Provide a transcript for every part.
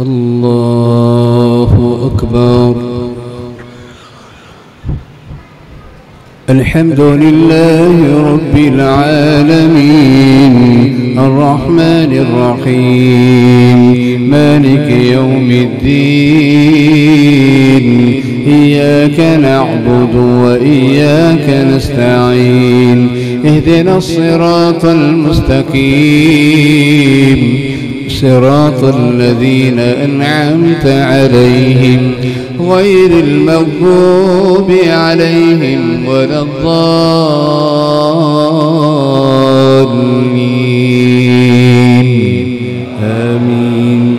الله أكبر. الحمد لله رب العالمين الرحمن الرحيم مالك يوم الدين إياك نعبد وإياك نستعين اهدنا الصراط المستقيم صراط الذين أنعمت عليهم غير المغضوب عليهم ولا الضالين آمين.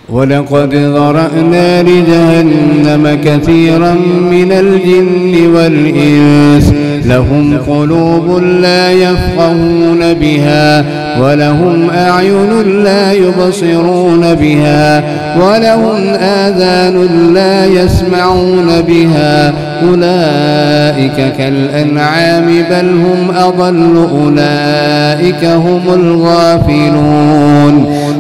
ولقد ذرأنا لجهنم كثيرا من الجن والإنس لهم قلوب لا يفقهون بها ولهم أعين لا يبصرون بها ولهم آذان لا يسمعون بها أولئك كالأنعام بل هم أضل أولئك هم الغافلون.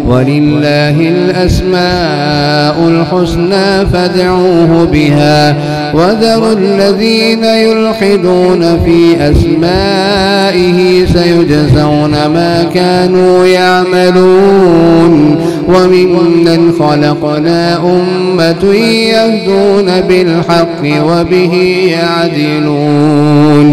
ولله الأسماء الحسنى فادعوه بها وذروا الذين يلحدون في أسمائه سيجزون ما كانوا يعملون. وممن خلقنا أمة يهدون بالحق وبه يعدلون.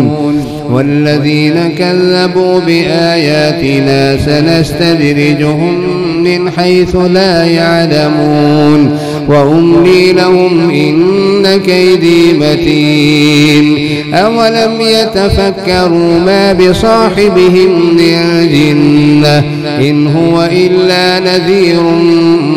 والذين كذبوا بآياتنا سنستدرجهم من حيث لا يعلمون وأملي لهم إن كيدي متين. أولم يتفكروا ما بصاحبهم من جنة إن هو إلا نذير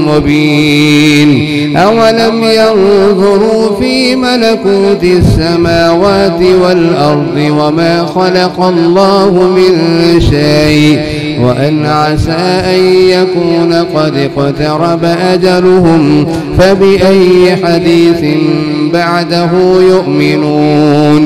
مبين. أولم ينظروا في ملكوت السماوات والأرض وما خلق الله من شيء وأن عسى أن يكون قد اقترب أجلهم فبأي حديث بعده يؤمنون.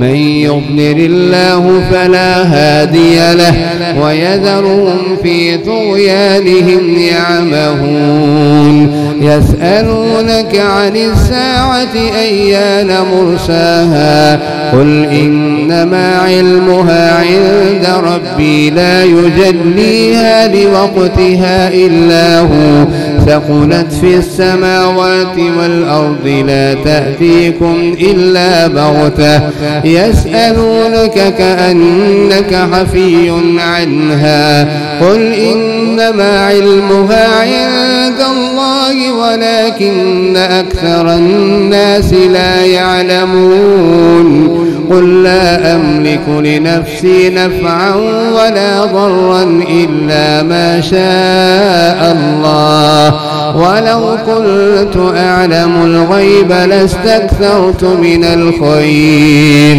من يضلل الله فلا هادي له ويذرهم في طغيانهم يعمهون. يسألونك عن الساعة أيان مرساها قل إنما علمها عند ربي لا يجليها لوقتها إلا هو ثقلت في السماوات والأرض لا تأتيكم إلا بغتة يسألونك كأنك حفي عنها قل إنما علمها عند الله ولكن أكثر الناس لا يعلمون. قل لا أملك لنفسي نفعا ولا ضرا إلا ما شاء الله ولو كنت أعلم الغيب لاستكثرت من الخير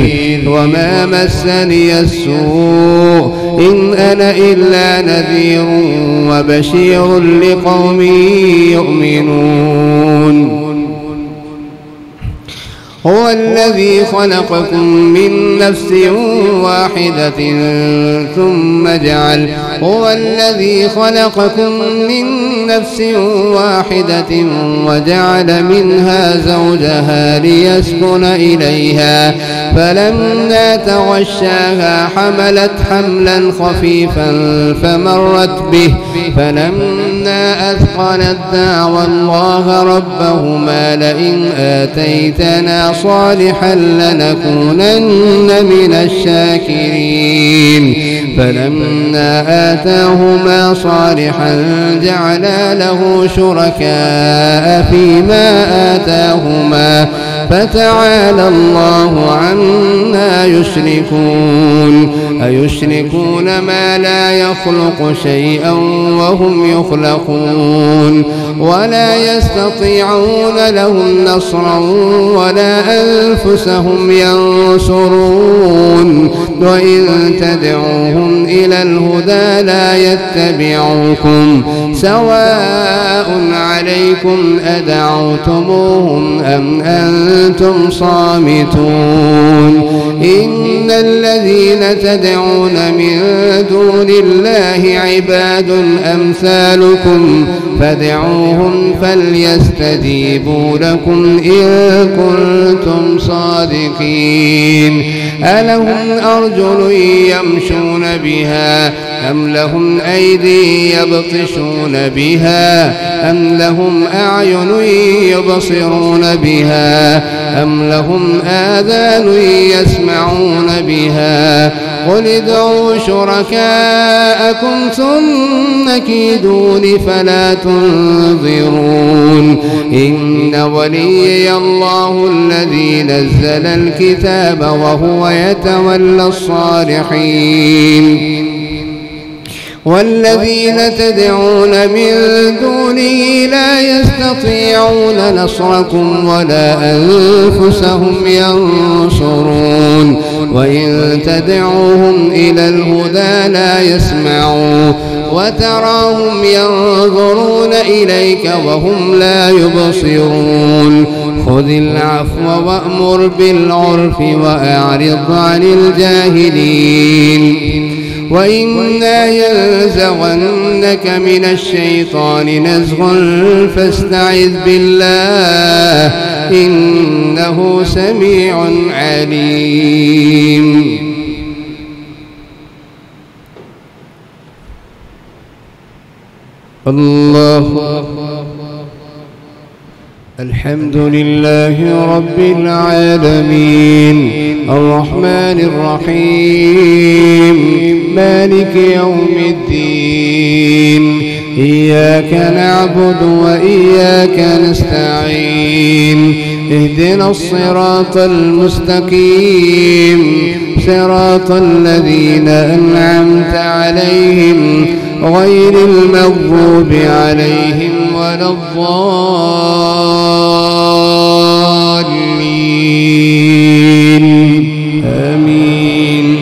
وما مسني السوء إن أنا إلا نذير وبشير لقوم يؤمنون. هو الذي خلقكم من نفس واحدة ثم جعل وجعل منها زوجها ليسكن إليها فلما تغشاها حملت حملا خفيفا فمرت به فلما أثقلت دعوى الله ربهما لئن آتيتنا صالحا لنكونن من الشاكرين. فلما آتاهما صالحا جعلا له شركاء فيما آتاهما فتعالى الله عما يشركون. أيشركون ما لا يخلق شيئا وهم يخلقون ولا يستطيعون لهم نصرا ولا أنفسهم ينصرون. وإن تدعوهم إلى الهدى لا يتبعوكم سواء عليكم أدعوتموهم أم أنتم وأنتم صامتون إن الذين تدعون من دون الله عباد أمثالكم فادعوهم فليستجيبوا لكم إن كنتم صادقين ألهم أرجل يمشون بها أم لهم أيدي يبطشون بها أم لهم أعين يبصرون بها أم لهم آذان يسمعون بها قل ادعوا شركاءكم ثم كيدون فلا تنظرون إن وليي الله الذي نزل الكتاب وهو يتولى الصالحين والذين تدعون من دونه لا يستطيعون نصركم ولا أنفسهم ينصرون وإن تدعوهم إلى الهدى لا يسمعون وتراهم ينظرون إليك وهم لا يبصرون خذ العفو وأمر بالعرف وأعرض عن الجاهلين وإما ينزغنك من الشيطان نزغ فاستعذ بالله إنه سميع عليم الله الحمد لله رب العالمين الرحمن الرحيم مالك يوم الدين إياك نعبد وإياك نستعين اهدنا الصراط المستقيم صراط الذين أنعمت عليهم غير المغضوب عليهم ولا الضالين آمين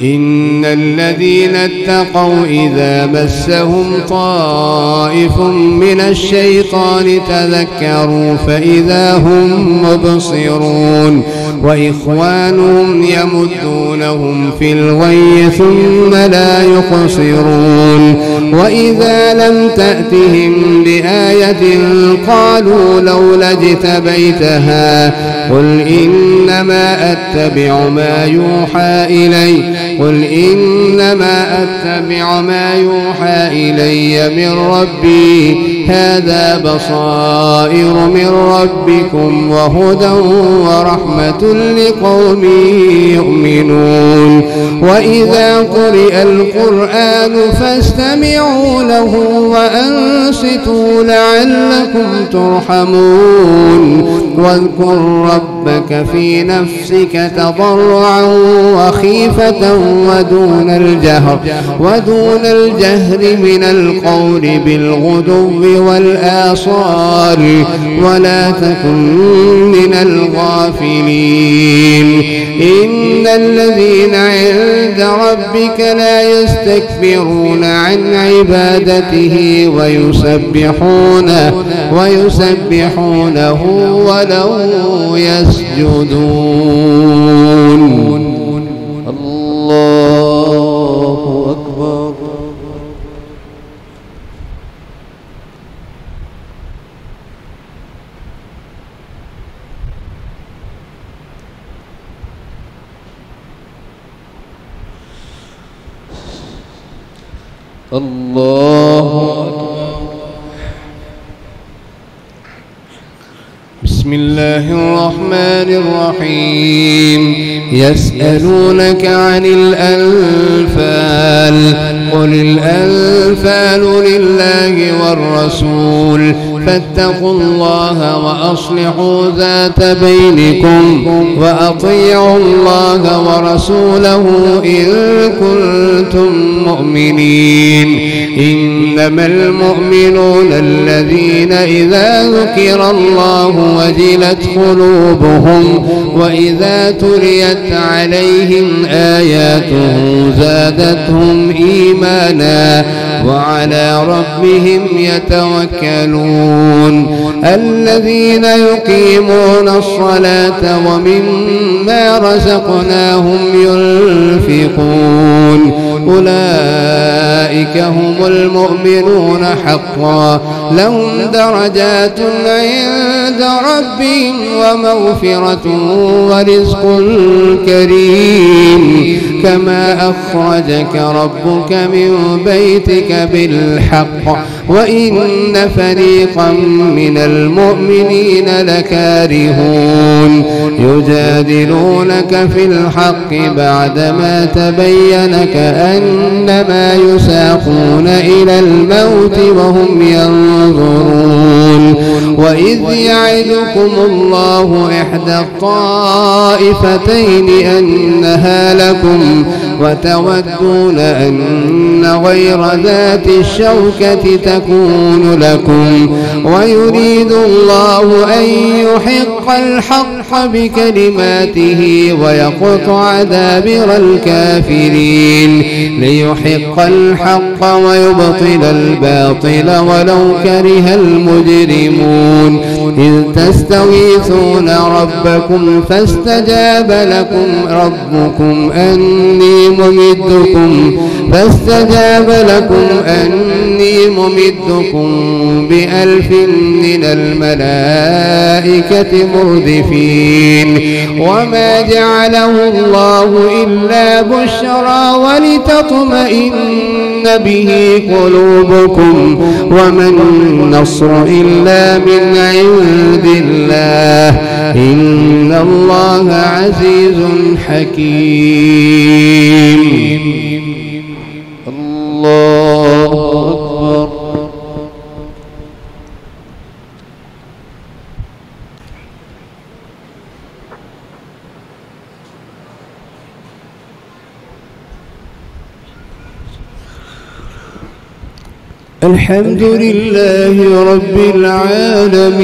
إن الذين اتقوا إذا مسهم طائف من الشيطان تذكروا فإذا هم مبصرون وإخوانهم يمدونهم في الغي ثم لا يقصرون وإذا لم تأتهم بآية قالوا لولا اجتبيتها قل إنما أتبع ما يوحى إلي من ربي هذا بصائر من ربكم وهدى ورحمة لقوم يؤمنون وإذا قرئ القرآن فاستمعوا له وأنصتوا لعلكم ترحمون واذكر ربك في نفسك تضرعا وخيفة ودون الجهر من القول بالغدو والآصال ولا تكن من الغافلين إن الذين عند ربك لا يستكبرون عن عبادته ويسبحونه وله يسجدون الله أكبر الله بسم الله الرحمن الرحيم يسألونك عن الأنفال قل الأنفال لله والرسول فاتقوا الله وأصلحوا ذات بينكم وأطيعوا الله ورسوله إن كنتم مؤمنين إنما المؤمنون الذين إذا ذكر الله وجلت قلوبهم وإذا تليت عليهم آياته زادتهم إيمانا وعلى ربهم يتوكلون الذين يقيمون الصلاة ومما رزقناهم ينفقون أولئك هم المؤمنون حقا لهم درجات عند ربهم ومغفرة ورزق كريم كما أخرجك ربك من بيتك بالحق وإن فريقا من المؤمنين لكارهون يجادلونك في الحق بعدما تبين كأنما يساقون إلى الموت وهم ينظرون وإذ يعدكم الله إحدى الطائفتين أنها لكم وتودون أن غير ذات الشوكة تكون لكم ويريد الله أن يحق الحق بكلماته ويقطع دابر الكافرين ليحق الحق ويبطل الباطل ولو كره المجرمون إذ تستغيثون ربكم فاستجاب لكم ربكم أني ممدكم ب1000 من الملائكة مردفين وما جعله الله إلا بشرى ولتطمئن به قلوبكم وما النصر إلا من عند الله إن الله عزيز حكيم الله أكبر الحمد لله رب العالمين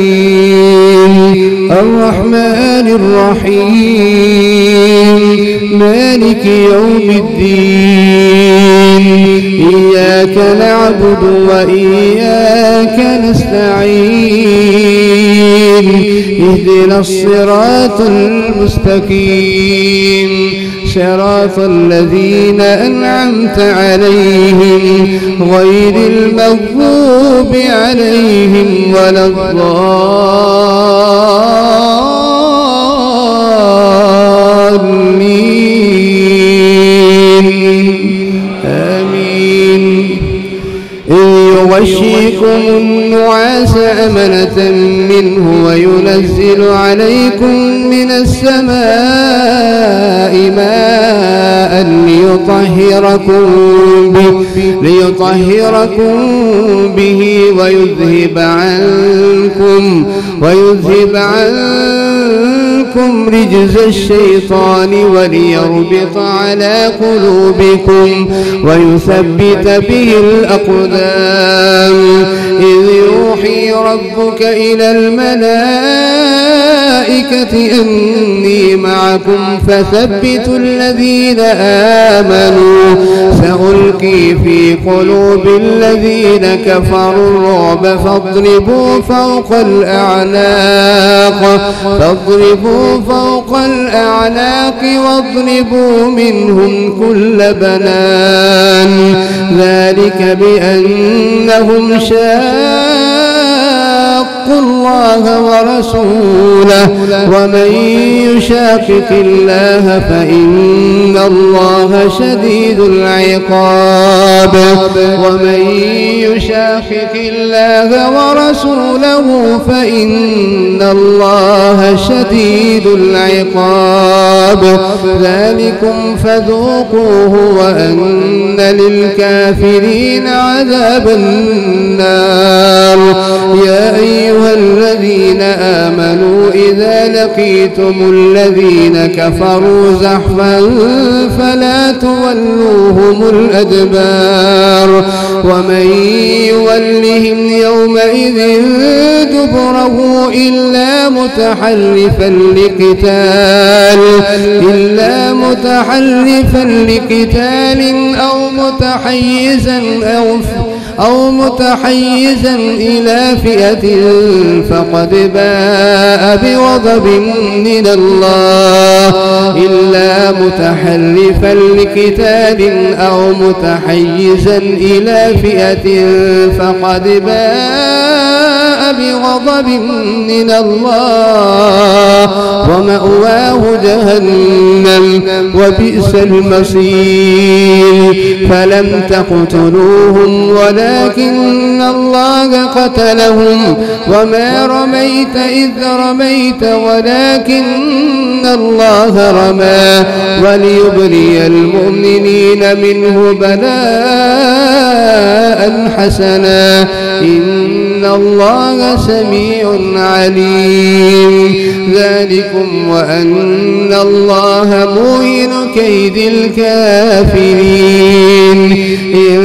الرحمن الرحيم مالك يوم الدين إياك نعبد وإياك نستعين اهدنا الصراط المستقيم صراط الذين أنعمت عليهم غير المغضوب عليهم ولا الضالين آمين إذ يغشيكم النعاس أمنة منه وينزل عليكم من السماء ماء ليطهركم به ويذهب عنكم رجز الشيطان وليربط على قلوبكم ويثبت به الأقدام إذ يوحي ربك إلى الملائكة أني معكم فثبتوا الذين آمنوا سألقي في قلوب الذين كفروا الرعب فاضربوا فوق الأعناق واضربوا منهم كل بنان ذلك بأنهم شاقوا الله ورسوله ومن يشاقق الله فإن الله شديد العقاب فإن الله شديد العقاب ذلكم فذوقوه وأن للكافرين عذاب النار يا أيها الذين آمنوا إذا لقيتم الذين كفروا زحفا فلا تولوهم الأدبار ومن يولهم يومئذ دبره إلا متحرفا لقتال أو متحيزا إلى فئة فقد باء بغضب من الله إلا متحرفا لقتال أو متحيزا إلى فئة فقد باء بغضب من الله ومأواه جهنم وبئس المصير فلم تقتلوهم ولكن الله قتلهم وما رميت إذ رميت ولكن الله رمى وليبلي المؤمنين منه بلاء حسنا إن الله سميع عليم ذلكم وأن الله موهن كيد الكافرين إن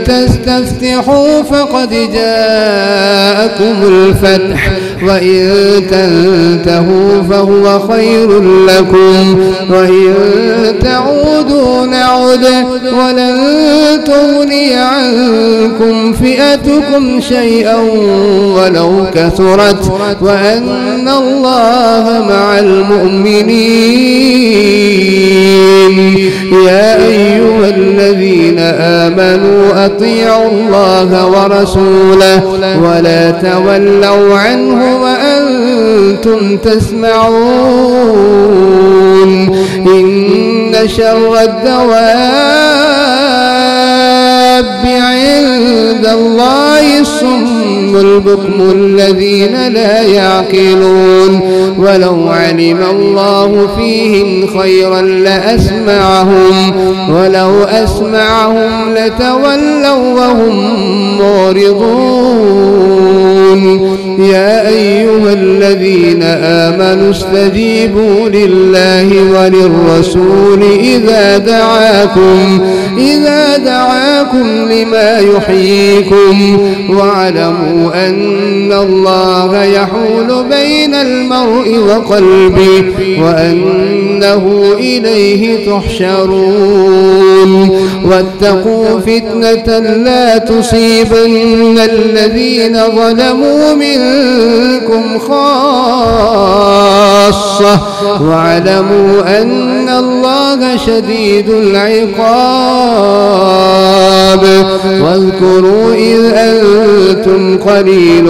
تستفتحوا فقد جاءكم الفتح وإن تنتهوا فهو خير لكم وإن تعودوا نعد ولن تغني عنكم فئتكم شيئا ولو كثرت وأن الله مع المؤمنين يا أيها الذين آمنوا أطيعوا الله ورسوله ولا تولوا عنه وأنتم تسمعون إن شر الدواب عند الله الصم البكم الذين لا يعقلون ولو علم الله فيهم خيرا لأسمعهم ولو أسمعهم لتولوا وهم معرضون يا أيها الذين آمنوا استجيبوا لله وللرسول إذا دعاكم لما يحييكم واعلموا أن الله يحول بين المرء وقلبه وأنه إليه تحشرون واتقوا فتنة لا تصيبن الذين ظلموا منكم خاصة واعلموا أن الله شديد العقاب واذكروا إذ أنتم قليل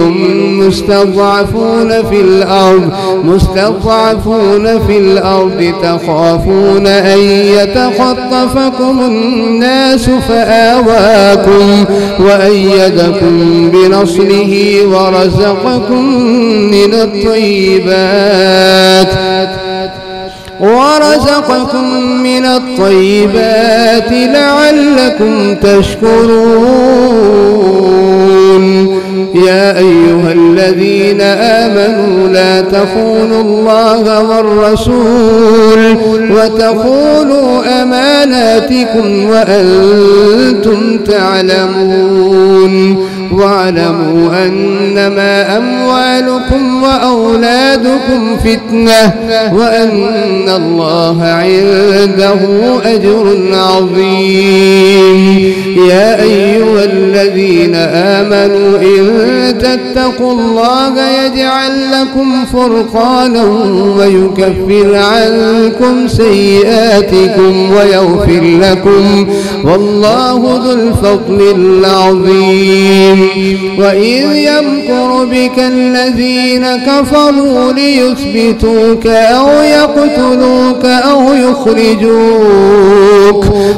مستضعفون في الأرض تخافون أن يتخطفكم الناس فآواكم وأيدكم بنصره ورزقكم من الطيبات لعلكم تشكرون يا أيها الذين آمنوا لا تخونوا الله والرسول وتخونوا أماناتكم وأنتم تعلمون واعلموا أنما أموالكم وأولادكم فتنة وأن الله عنده أجر عظيم يا أيها الذين آمنوا إن تتقوا الله يجعل لكم فرقانا ويكفر عنكم سيئاتكم ويغفر لكم والله ذو الفضل العظيم وإذ يمكر بك الذين كفروا ليثبتوك أو يقتلوك أو يخرجوك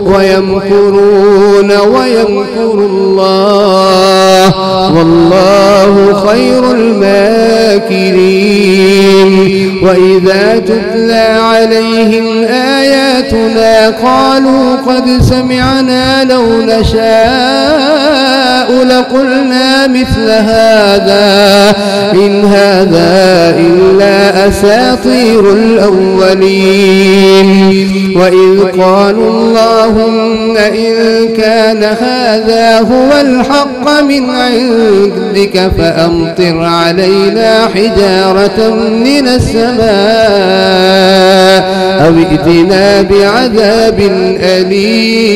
ويمكرون ويمكر الله والله خير الماكرين وإذا تتلى عليهم آياتنا قالوا قد سمعنا لو نشاء لقلنا مثل هذا إن هذا إلا أساطير الأولين وإذ قالوا اللهم إن كان هذا هو الحق من عندك فأمطر علينا حجارة من السماء أو ائتنا بعذاب أليم.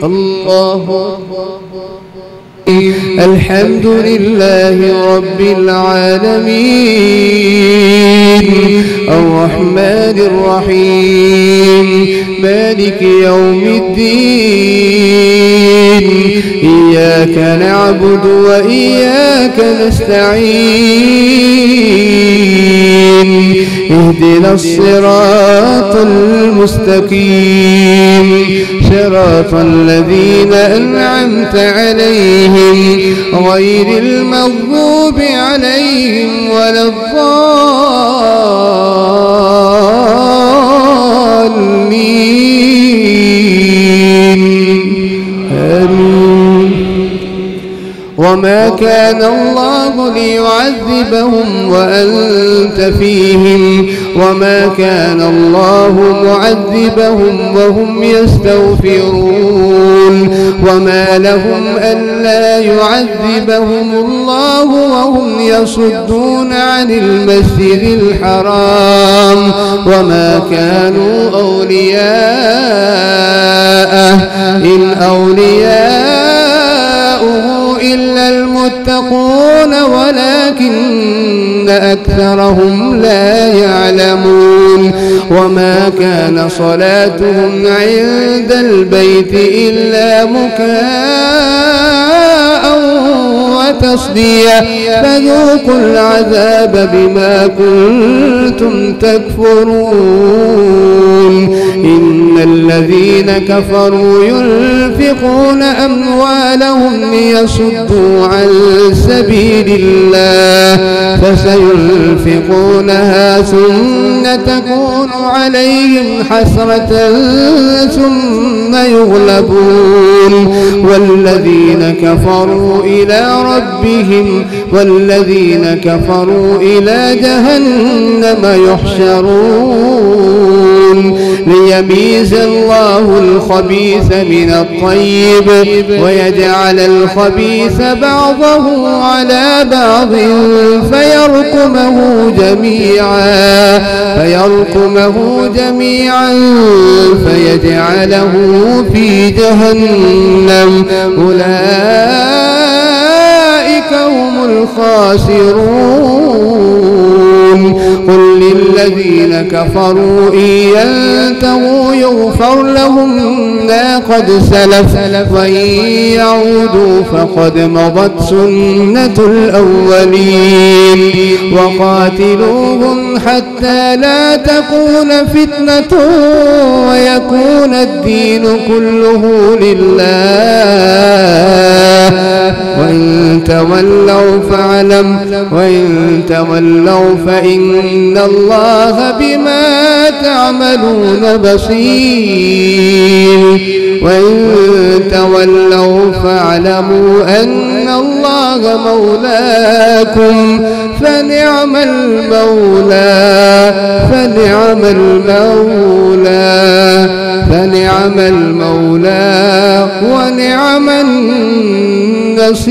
الله الحمد لله رب العالمين الرحمن الرحيم مالك يوم الدين إياك نعبد وإياك نستعين اهدنا الصراط المستقيم صراط الذين أنعمت عليهم غير المغضوب عليهم ولا الضالين آمين. وما كان الله ليعذبهم وأنت فيهم وما كان الله معذبهم وهم يستغفرون وما لهم ألا يعذبهم الله وهم يصدون عن المسجد الحرام وما كانوا أولياءه إن أولياؤه إلا المتقون ولكن أكثرهم لا يعلمون وما كان صلاتهم عند البيت إلا مكاء وتصدية فذوقوا العذاب بما كنتم تكفرون. إن الذين كفروا ينفقون أموالهم ليصدوا عن سبيل الله فسينفقونها ثم تكون عليهم حسرة ثم يغلبون والذين كفروا إلى جهنم يحشرون ليميز الله الخبيث من الطيب ويجعل الخبيث بعضه على بعض فيركمه جميعا فيجعله في جهنم أولئك هم الخاسرون. قل للذين كفروا إن ينتهوا يغفر لهم ما قد سلف وإن يعودوا فقد مضت سنة الأولين وقاتلوهم حتى لا تكون فتنة ويكون الدين كله لله وإن تولوا فإن الله بما تعملون بصير وإن تولوا فاعلموا أن الله مولاكم فنعم المولى ونعم النصير.